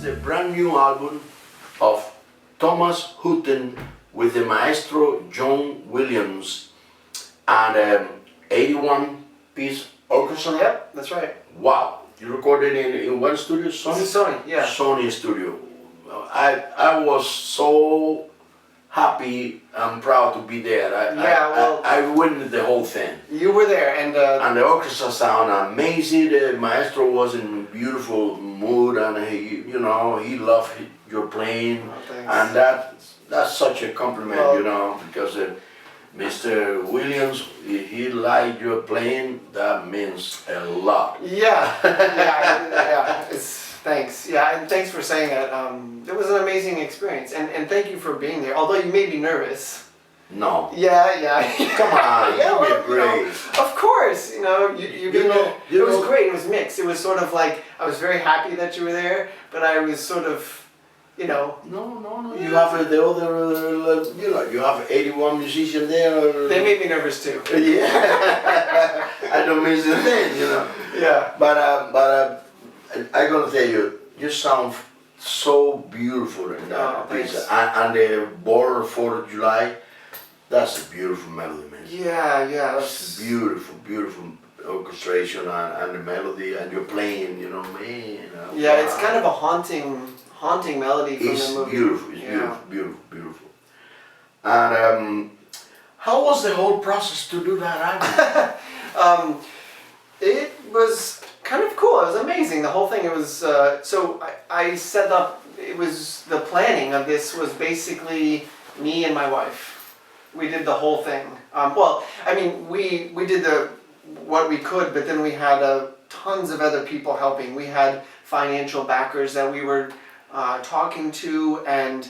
the brand new album of Thomas Hooten with the maestro John Williams and 81-piece orchestra. Yep, that's right. Wow! You recorded in one studio? Sony? This is Sony, yeah. Sony studio. I was so happy and proud to be there. I witnessed the whole thing. You were there, and the orchestra sound amazing. The maestro was in beautiful mood, and he loved your playing, and that's such a compliment, because Mr. Williams, he liked your playing. That means a lot. Yeah. Thanks. Yeah, and thanks for saying that. It was an amazing experience, and thank you for being there. Although you made me nervous. No. Yeah. Come on, yeah, give me a break. Of course, it was great. It was mixed. It was sort of like I was very happy that you were there, but I was sort of, No. You have the other, you have 81 musicians there. They made me nervous too. Yeah. I don't miss a thing, Yeah. But I'm gonna tell you, you sound so beautiful in that piece. And the Border 4th of July, that's a beautiful melody, man. Yeah. It's beautiful orchestration and the melody, and you're playing, man. Yeah, wow. It's kind of a haunting melody from the movie. It's beautiful. And how was the whole process to do that album? It was kind of cool. It was amazing. The whole thing. It was so I set up. It was the planning of this was basically me and my wife. We did the whole thing. We did what we could, but then we had tons of other people helping. We had financial backers that we were talking to, and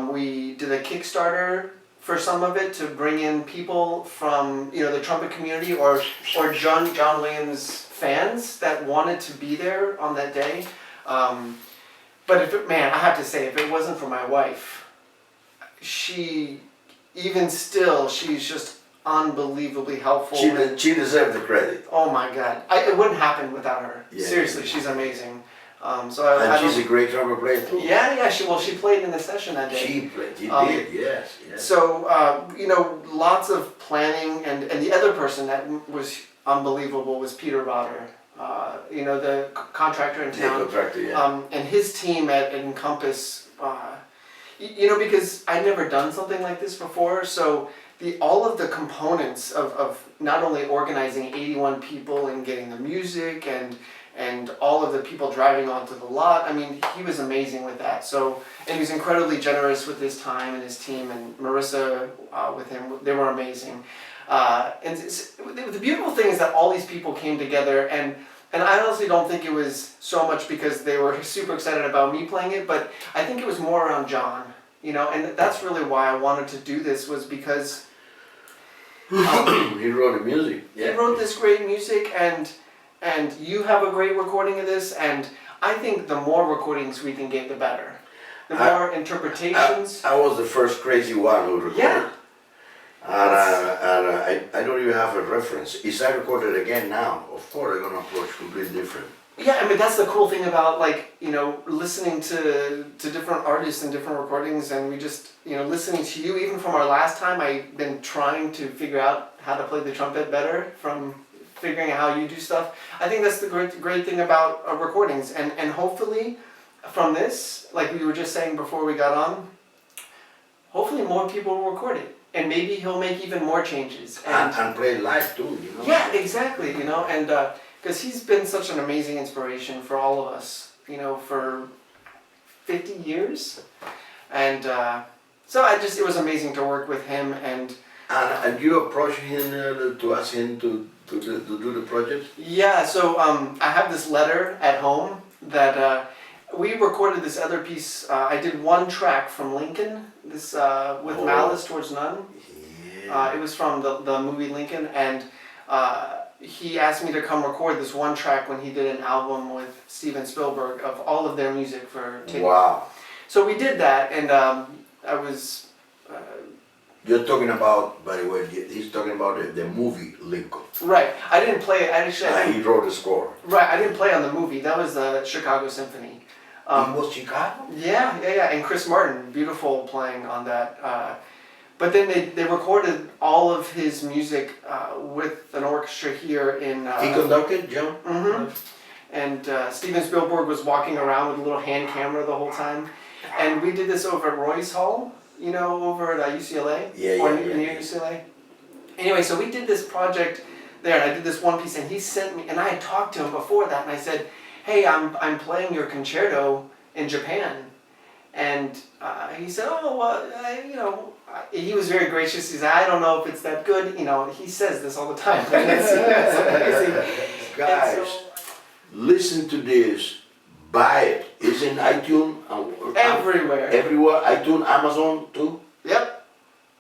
we did a Kickstarter for some of it to bring in people from the trumpet community or John Williams fans that wanted to be there on that day. But I have to say, if it wasn't for my wife, she's just unbelievably helpful. She deserved the credit. Oh my God, it wouldn't happen without her. Yeah, Seriously, she's amazing. And she's a great trumpet player too. Yeah. She played in the session that day. She did, yes. So lots of planning, and the other person that was unbelievable was Peter Rotter. The contractor in town. And his team at Encompass. Because I'd never done something like this before, so all of the components of not only organizing 81 people and getting the music and all of the people driving onto the lot, he was amazing with that. So, and he was incredibly generous with his time and his team, and Marissa with him, they were amazing. And the beautiful thing is that all these people came together, and I honestly don't think it was so much because they were super excited about me playing it, but I think it was more around John, and that's really why I wanted to do this, was because he wrote the music. Yeah. He wrote this great music, and you have a great recording of this, and I think the more recordings we can get, the better. The more interpretations. I was the first crazy one who recorded. Yeah. And I don't even have a reference. If I record it again now, of course I'm gonna approach completely different. Yeah, that's the cool thing about listening to different artists and different recordings, and we just listening to you. Even from our last time, I've been trying to figure out how to play the trumpet better from figuring out how you do stuff. I think that's the great thing about recordings, and hopefully from this, like we were just saying before we got on, hopefully more people will record it. And maybe he'll make even more changes. And play live too, Yeah, exactly, and because he's been such an amazing inspiration for all of us, for 50 years. And so it was amazing to work with him. And you approached him to ask him to do the project? Yeah, so I have this letter at home that we recorded this other piece. I did one track from Lincoln, this with Malice Towards None. Yeah. It was from the movie Lincoln, and he asked me to come record this one track when he did an album with Steven Spielberg of all of their music for tape. Wow. So we did that, and I was... You're talking about, by the way, he's talking about the movie Lincoln. Right. I didn't play it. He wrote the score. Right. I didn't play on the movie. That was the Chicago Symphony. It was Chicago? Yeah. And Chris Martin, beautiful playing on that. But then they recorded all of his music with an orchestra here in... he conducted, John? Mm-hmm. And Steven Spielberg was walking around with a little hand camera the whole time. And we did this over at Royce Hall, you know, over at UCLA. Near UCLA. Anyway, so we did this project there, and I did this one piece, and he sent me, and I had talked to him before that, and I said, hey, I'm playing your concerto in Japan. And he said, oh, well, you know, he was very gracious. He said, I don't know if it's that good. You know, he says this all the time. It's amazing. Guys, listen to this. Buy it. It's in iTunes. Everywhere. Everywhere. iTunes, Amazon too. Yep.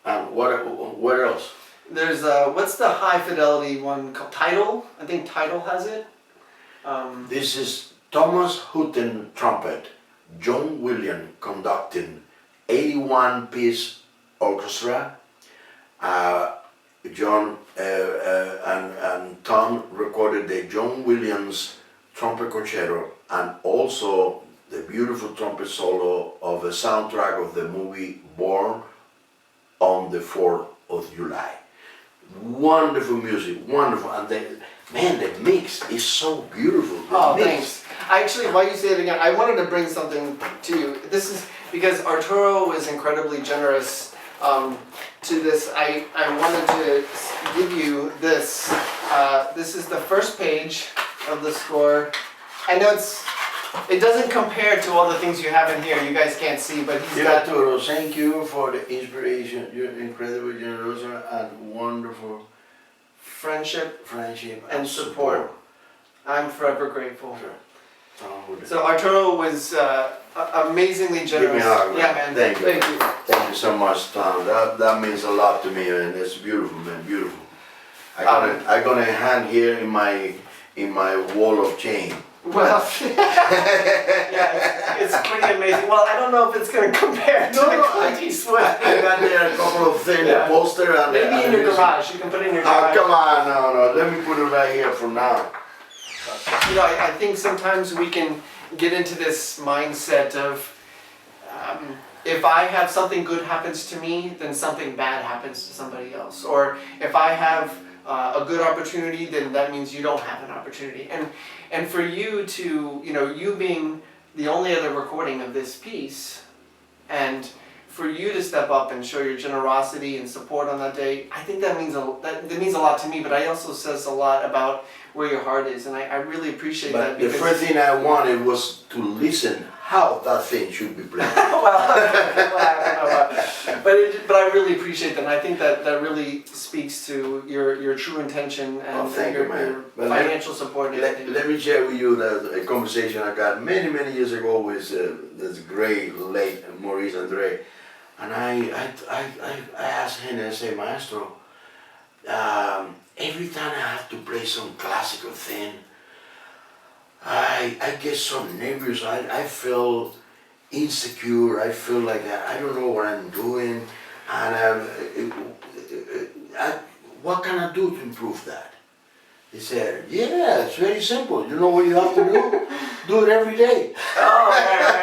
And where else? There's what's the high fidelity one called? Tidal. I think Tidal has it. This is Thomas Hooten trumpet, John Williams conducting, 81-piece orchestra. John and Tom recorded the John Williams trumpet concerto and also the beautiful trumpet solo of the soundtrack of the movie Born on the 4th of July. Wonderful music, wonderful, and the mix is so beautiful. Thanks. Actually, while you say it again, I wanted to bring something to you. This is because Arturo was incredibly generous to this. I wanted to give you this. This is the first page of the score. I know it doesn't compare to all the things you have in here. You guys can't see, but he's got... Arturo, thank you for the inspiration. You're incredibly generous and wonderful. Friendship and support. I'm forever grateful. Sure. So Arturo was amazingly generous. Give me a hug, man. Yeah, man. Thank you. Thank you. Thank you so much, Tom. That means a lot to me, and it's beautiful, man. Beautiful. I'm gonna hang here in my wall of chain. Well, yeah, it's pretty amazing. Well, I don't know if it's going to compare to the Clint Eastwood. I got there a couple of things, a poster, and maybe in your garage. You can put it in your garage. Oh, come on, no. Let me put it right here for now. You know, I think sometimes we can get into this mindset of if I have something good happens to me, then something bad happens to somebody else. Or if I have a good opportunity, then that means you don't have an opportunity. And for you to, you know, you being the only other recording of this piece, and for you to step up and show your generosity and support on that day, I think that means a lot to me, but it also says a lot about where your heart is, and I really appreciate that. But the first thing I wanted was to listen how that thing should be played. But I really appreciate that, and I think that really speaks to your true intention and your financial support. Let me share with you a conversation I got many years ago with this great late Maurice Andre, and I asked him, I say, Maestro, every time I have to play some classical thing, I get so nervous. I feel insecure. I feel like I don't know what I'm doing, and what can I do to improve that? He said, yeah, it's very simple. You know what you have to do? Do it every day. Oh,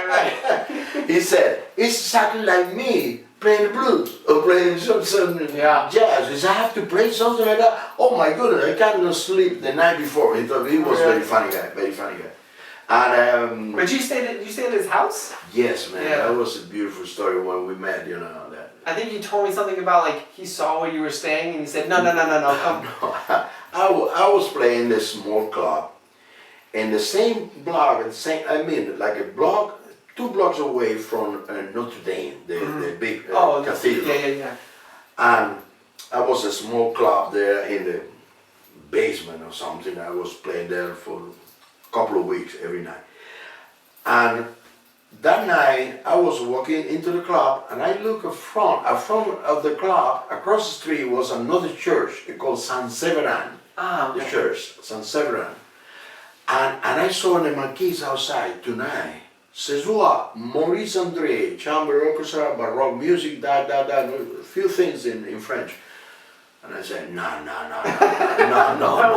right. He said, it's exactly like me playing the blues or playing some jazz. He said, I have to play something like that. Oh my goodness, I cannot sleep the night before. He thought he was very funny guy. And but you stayed at his house? Yes, man. That was a beautiful story when we met. You know that. I think you told me something about like he saw where you were staying and he said, no, come. No, I was playing this small club in the same block, like a block, 2 blocks away from Notre Dame, the big cathedral. Yeah. And I was a small club there in the basement or something. I was playing there for a couple of weeks every night. And that night I was walking into the club and I look at front of the club, across the street was another church called San Severin. The church, San Severin. And I saw the marquise outside tonight. Cesua, Maurice Andre, chamber orchestra, baroque music, a few things in French. And I said, no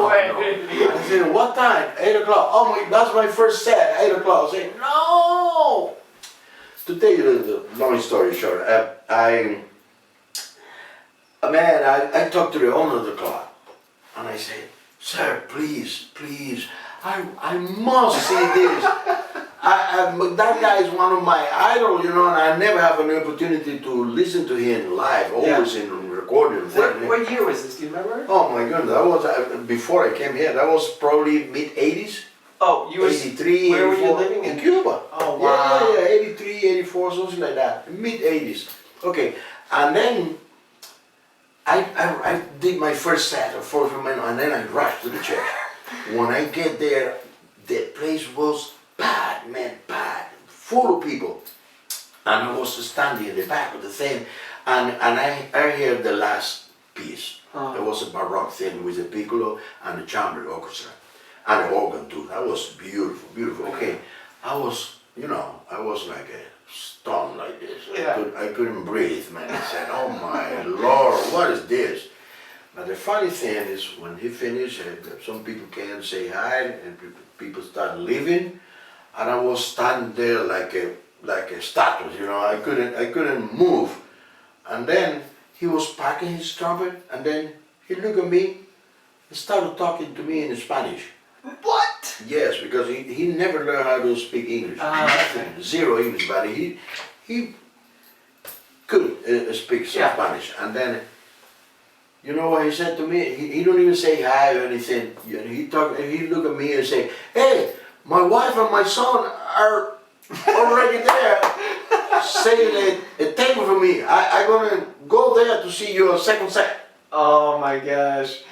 way. I said, what time? 8 o'clock. Oh my, that's my first set, 8 o'clock. I said, no. To tell you the long story short, I talked to the owner of the club, and I said, sir, please, I must see this. That guy is one of my idols, and I never have an opportunity to listen to him live, always in recording. What year was this, do you remember? Oh my goodness, that was before I came here. That was probably mid-80s. Oh, you were 83, where 84, were you living in Cuba. Oh wow. Yeah, 83, 84, something like that, mid-80s. Okay, and then I did my first set of 4 minutes, and then I rushed to the church. When I get there, the place was bad, full of people. And I was standing in the back of the thing, and I heard the last piece. There was a baroque thing with a piccolo and a chamber orchestra, and an organ too. That was beautiful. Okay, I was like a stone like this. I couldn't breathe, man. I said, oh my Lord, what is this? But the funny thing is, when he finished, some people came and say hi, and people started leaving, and I was standing there like a statue, I couldn't move. And then he was packing his trumpet, and then he looked at me and started talking to me in Spanish. What? Yes, because he never learned how to speak English. Nothing, zero English, but he could speak some Spanish. And then, you know what he said to me? He don't even say hi or anything. He looked at me and say, hey, my wife and my son are already there saying a table for me. I'm gonna go there to see your second set. Oh my gosh.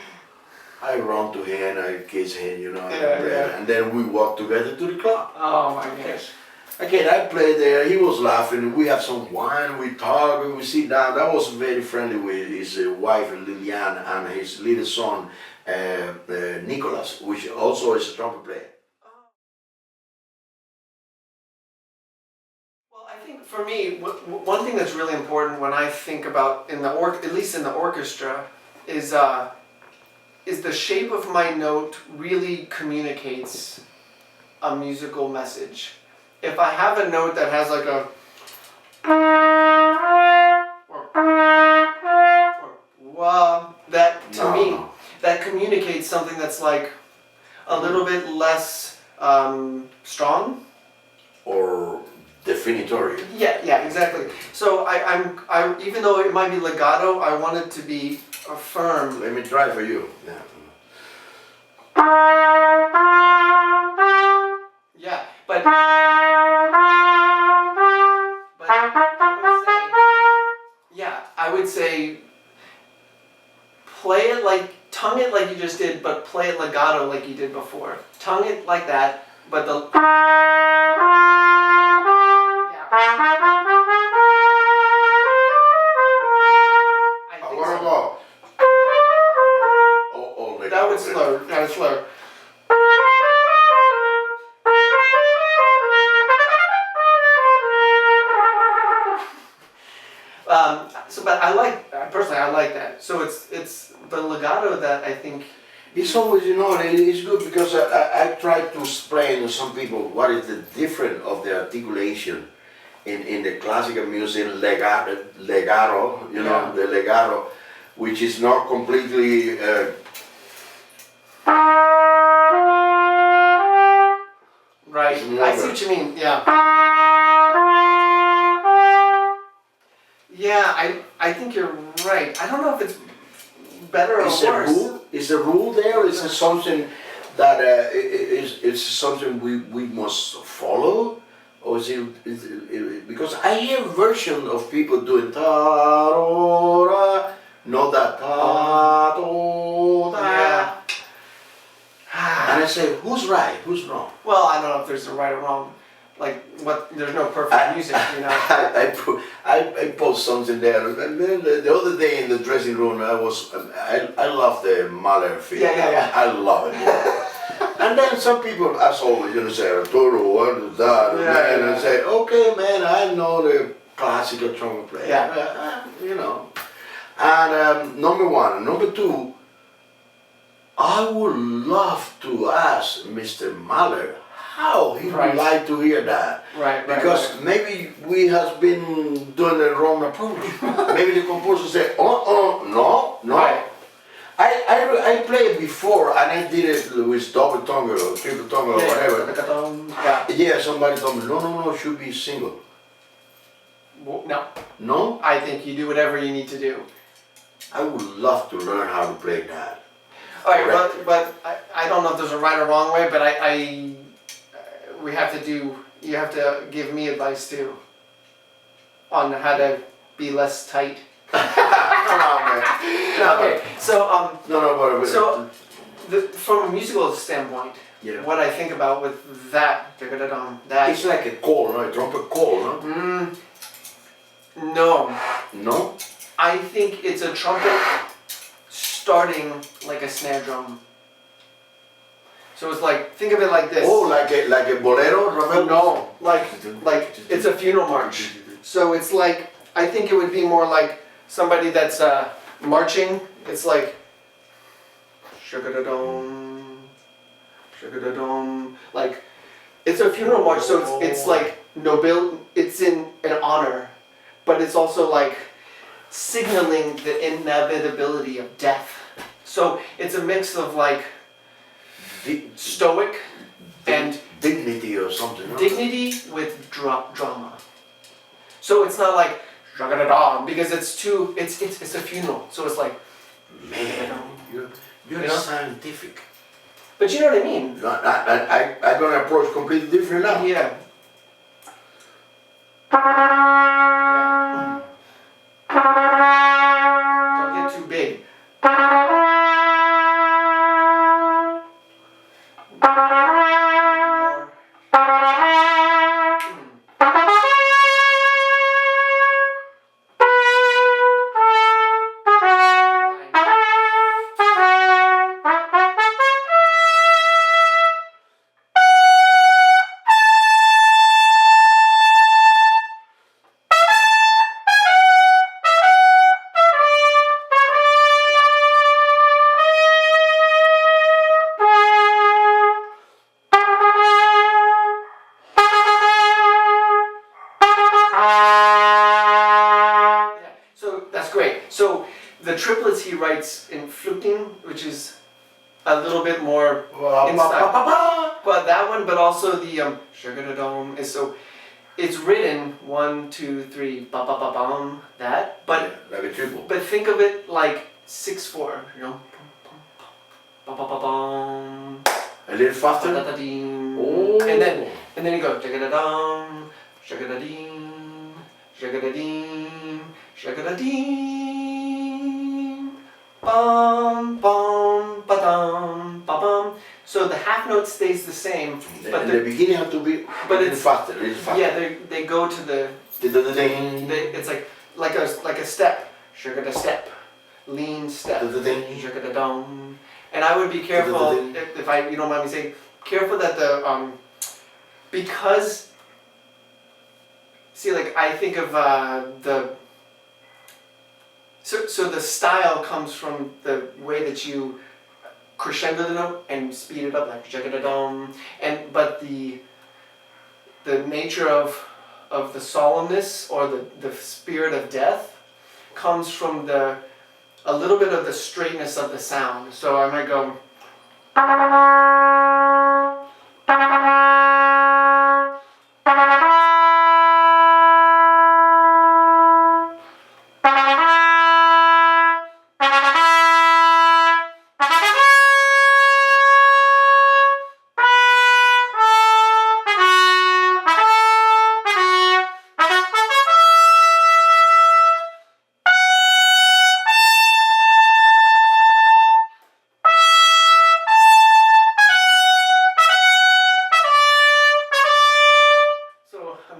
I run to him, I kiss him, and then we walk together to the club. Oh my gosh. Again, I played there, he was laughing, we have some wine, we talk, we sit down. That was very friendly with his wife Lilian and his little son Nicholas, which also is a trumpet player. Well, I think for me, one thing that's really important when I think about, at least in the orchestra, is the shape of my note really communicates a musical message. If I have a note that has like a that communicates something that's like a little bit less strong or definitory. Yeah, exactly. So I even though it might be legato, I want it to be firm. Let me try for you. Yeah, but I would say play it tongue it like you just did, but play it legato like you did before. Tongue it like that, but the that would slow. That would slow. But I like that. So it's the legato that I think. It's always, it's good because I try to explain to some people what is the difference of the articulation in the classical music, legato, the legato, which is not completely. Right, I see what you mean, yeah. Yeah, I think you're right. I don't know if it's better or worse. Is a rule there? Is it something that is something we must follow? Or is it because I hear version of people doing ta-ra, not that ta-ra. And I say, who's right? Who's wrong? Well, I don't know if there's a right or wrong. There's no perfect music, I post something there. The other day in the dressing room, I love the Mahler film. Yeah. I love it. And then some people, as always, say, Arturo, what is that? And I say, okay, man, I know the classical trumpet player. Yeah. And number one. And number two, I would love to ask Mr. Mahler how he would like to hear that. Because maybe we have been doing the wrong approach. Maybe the composer said, no. I played before and I did it with double tongue or triple tongue or whatever. Yeah, somebody told me, no, it should be single. No. No? I think you do whatever you need to do. I would love to learn how to play that. Alright, but I don't know if there's a right or wrong way, but you have to give me advice too on how to be less tight. Come on, man. No, okay, so from a musical standpoint, what I think about with that it's like a call, no? A trumpet call, no? No. No? I think it's a trumpet starting like a snare drum. So it's like, think of it like this. Oh, like a bolero, Ravel? No, like it's a funeral march. So it's like, I think it would be more like somebody that's marching. It's like shaka-da-dum, shaka-da-dum. Like, it's a funeral march, so it's like it's in an honor, but it's also like signaling the inevitability of death. So it's a mix of like stoic and dignity or something. Dignity with drama. So it's not like because it's a funeral. So it's like, man, you're scientific. But you know what I mean? I'm gonna approach completely different now. Yeah. Don't get too big. So the triplets he writes in fluting, which is a little bit more in style. But that one, but also the shagadadom is so. It's written 1, 2, 3, ba ba ba bum that, but like a triple. But think of it like 6/4, you know. Ba ba ba bum. A little faster. Oh. And then you go shagadadom, shagadadim, shagadadim, shagadadim, bum bum ba dum ba bum. So the half note stays the same, but the beginning has to be a little faster. Yeah, they go to the. It's like a step, shagada step, lean step, shagada dum. And I would be careful if you don't mind me saying, careful that the because see, like I think of the. So the style comes from the way that you crescendo the note and speed it up like jagadadom, but the nature of the solemnness or the spirit of death comes from a little bit of the straightness of the sound. So I might go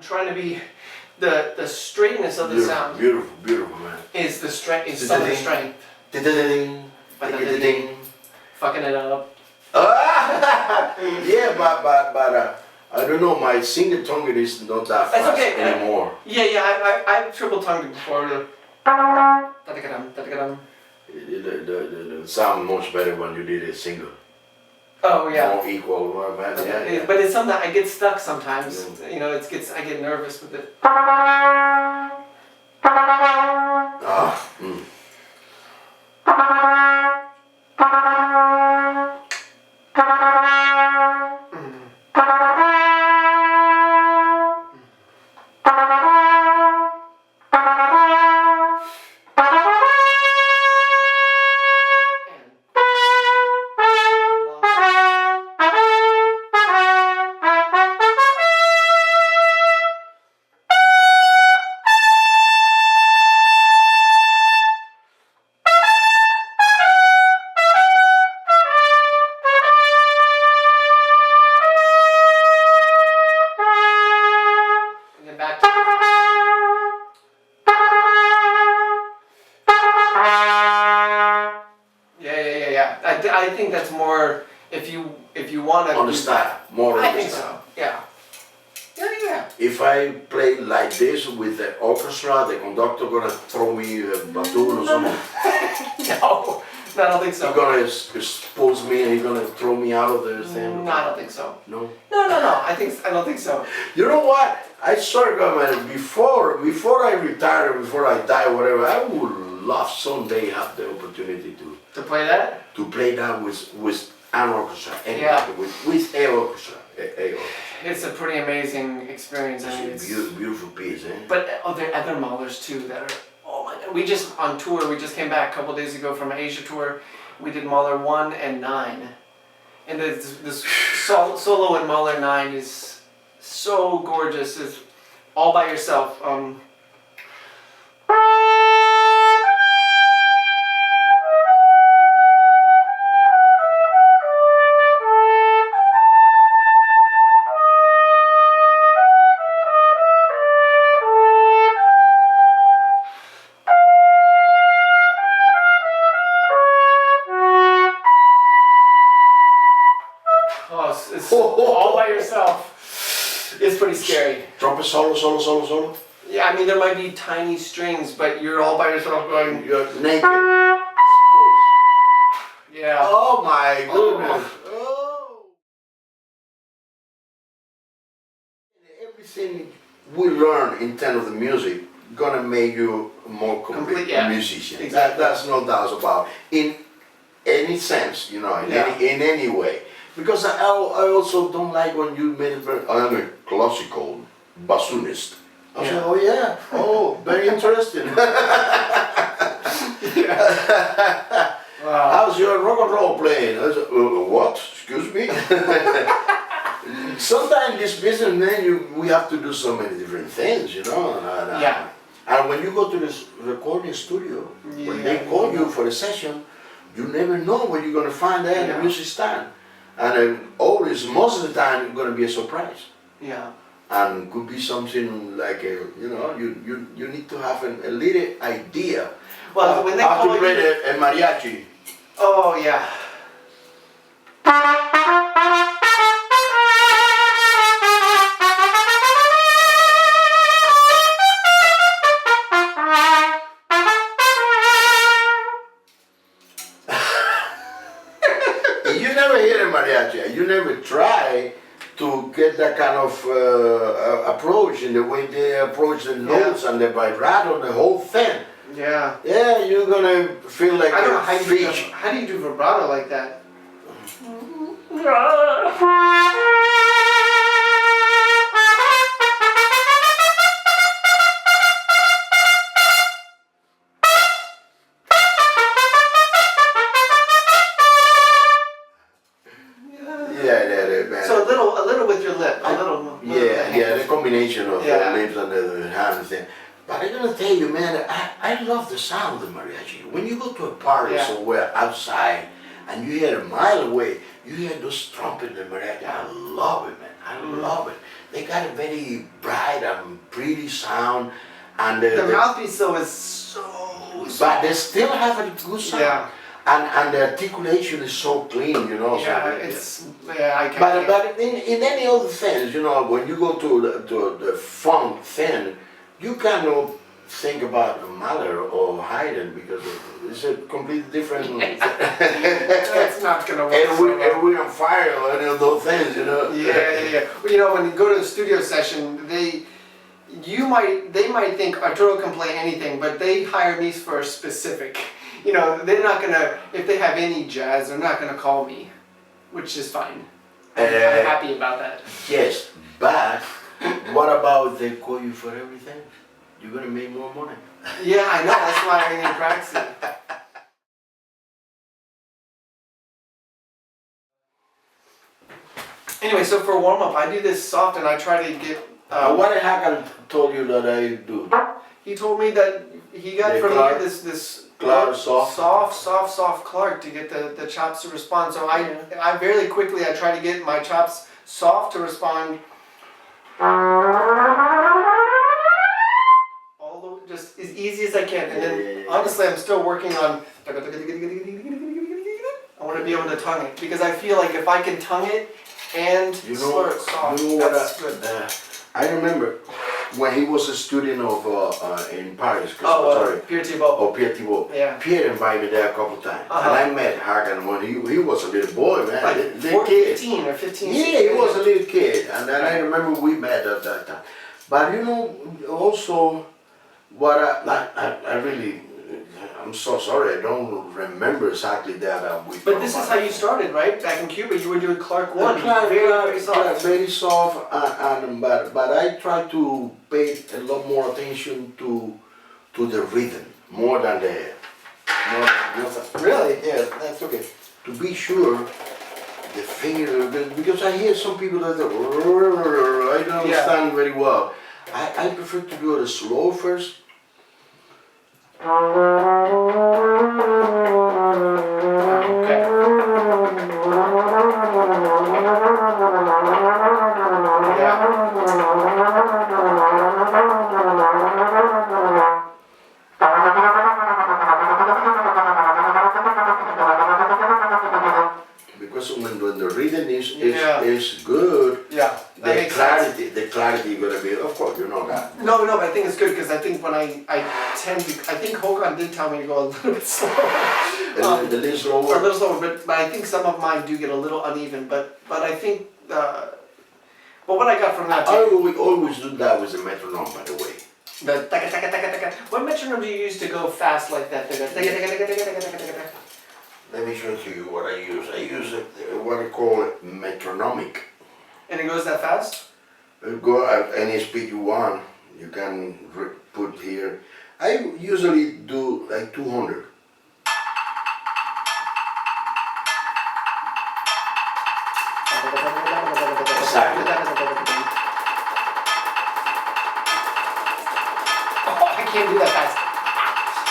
trying to be the straightness of the sound. Beautiful man. Is the strength is some of the strength. Fucking it up. Yeah, but I don't know. My single tongue is not that fast anymore. Yeah, I've triple tongued before. Da-da-ga-dum, da-da-ga-dum. The sound much better when you did a single. Oh yeah. More equal, more better. Yeah. But it's something I get stuck sometimes. Yeah. You know, I get nervous with it. I think that's more if you want to. On the style, more on the style. I think so. Yeah. Yeah. If I play like this with the orchestra, the conductor gonna throw me a batoon or something. No, I don't think so. He's gonna expose me and he's gonna throw me out of the thing. No, I don't think so. No. No. I don't think so. You know what? I swear to God, man, before I retire, before I die, whatever, I would love someday have the opportunity to play that. To play that with an orchestra. Yeah. With a orchestra. It's a pretty amazing experience. It's a beautiful piece, eh? But there are other Mahlers too that are. Oh my God! We just on tour. We just came back a couple days ago from an Asia tour. We did Mahler 1 and 9, and this solo in Mahler 9 is so gorgeous. It's all by yourself. It's all by yourself. It's pretty scary. Trumpet solo. Yeah, I mean there might be tiny strings, but you're all by yourself going. You're naked. Yeah. Oh my goodness. Oh. Everything we learn in terms of the music gonna make you a more complete musician. Exactly. That's no doubt about. In any sense, you know, in any way. Because I also don't like when you made it very, I'm a classical bassoonist. I said, oh yeah, very interesting. Wow. How's your rock and roll playing? I said, what? Excuse me? Sometimes this business, man, we have to do so many different things, you know. And when you go to this recording studio, when they call you for a session, you never know what you're going to find there in the music stand. And always, most of the time, it's going to be a surprise. Yeah. And could be something like, you need to have a little idea when they how call to play you, a mariachi. Oh, yeah. You never hear a mariachi, you never try to get that kind of approach in the way they approach the notes and the vibrato, the whole thing. Yeah. Yeah, you're gonna feel like I don't know a fish. how do you do vibrato like that? Man. So a little with your lip, a little. The combination of the lips and the hands thing. But I'm gonna tell you, man, I love the sound of the mariachi. When you go to a party somewhere outside and you hear a mile away, you hear those trumpets and mariachi. I love it, man. I love it. They got a very bright and pretty sound, and the mouthpiece though is so. But they still have a good sound. Yeah. And the articulation is so clean, you know. Yeah, so, I can't. But in any other things, you know, when you go to the funk thing, you cannot think about Mahler or Haydn because it's a completely different. That's not gonna work. And we on fire or any of those things, you know. Yeah. Well, you know, when you go to a studio session, they might think Arturo can play anything, but they hire me for a specific. You know, they're not gonna, if they have any jazz, they're not gonna call me, which is fine. I'm happy about that. Yes, but what about if they call you for everything? You're gonna make more money. Yeah, I know. That's why I need practice. Anyway, so for warm up, I do this soft, and I try to get. What the heck I told you that I do? He told me that he got The from Clark? me this Clark soft? soft Clark to get the chops to respond. So I very quickly I try to get my chops soft to respond. Just as easy as I can, and then honestly, I'm still working on. I want to be able to tongue it because I feel like if I can tongue it and slur it soft, that's good. I remember when he was a student of in Paris. Pierre Thibault. Oh, Pierre Thibault. Yeah. Pierre invited me there a couple of times, and I met Hagen when he was a little boy, man, like little kid. 15 or 15. Yeah, he was a little kid, and then I remember we met at that time. But you know, also. What I really, I'm so sorry, I don't remember exactly that. But this is how you started, right? Back in Cuba, you were doing Clark 1, Clark, very soft. Very soft, but I try to pay a lot more attention to the rhythm, more than the... Really? Yeah, that's okay. To be sure, the finger, because I hear some people that I don't understand very well. I prefer to do it slow first. Okay. Because when the rhythm is good, the clarity is gonna be, of course, you know that. No, but I think it's good because I think when I think Hogan did tell me to go a little bit slower. A little slower? A little slower, but I think some of mine do get a little uneven, but I think, but what I got from that too. We always do that with the metronome, by the way. The taka taka taka taka. What metronome do you use to go fast like that? Taka taka taka taka taka taka. Let me show you what I use. I use what I call metronomic. And it goes that fast? Go at any speed you want. You can put here. I usually do like 200. Exactly. Oh, I can't do that fast.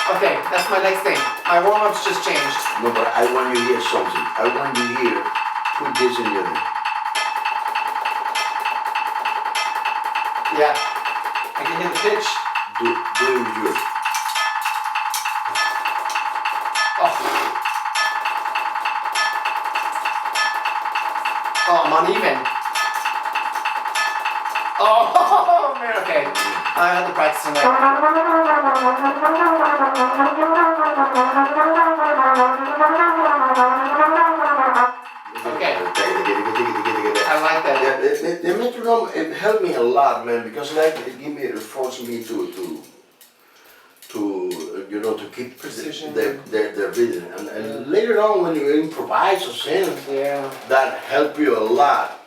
Okay, that's my next thing. My warm-up's just changed. No, but I want you to hear something. I want you here, put this in your head. Yeah. I can hear the pitch. Do it with yours. Oh, I'm uneven. Oh, man, okay. I had to practice on that. Okay. I like that. The metronome, it helped me a lot, man, because it forced me to to keep precision, the rhythm, and later on when you improvise or sing, that helped you a lot.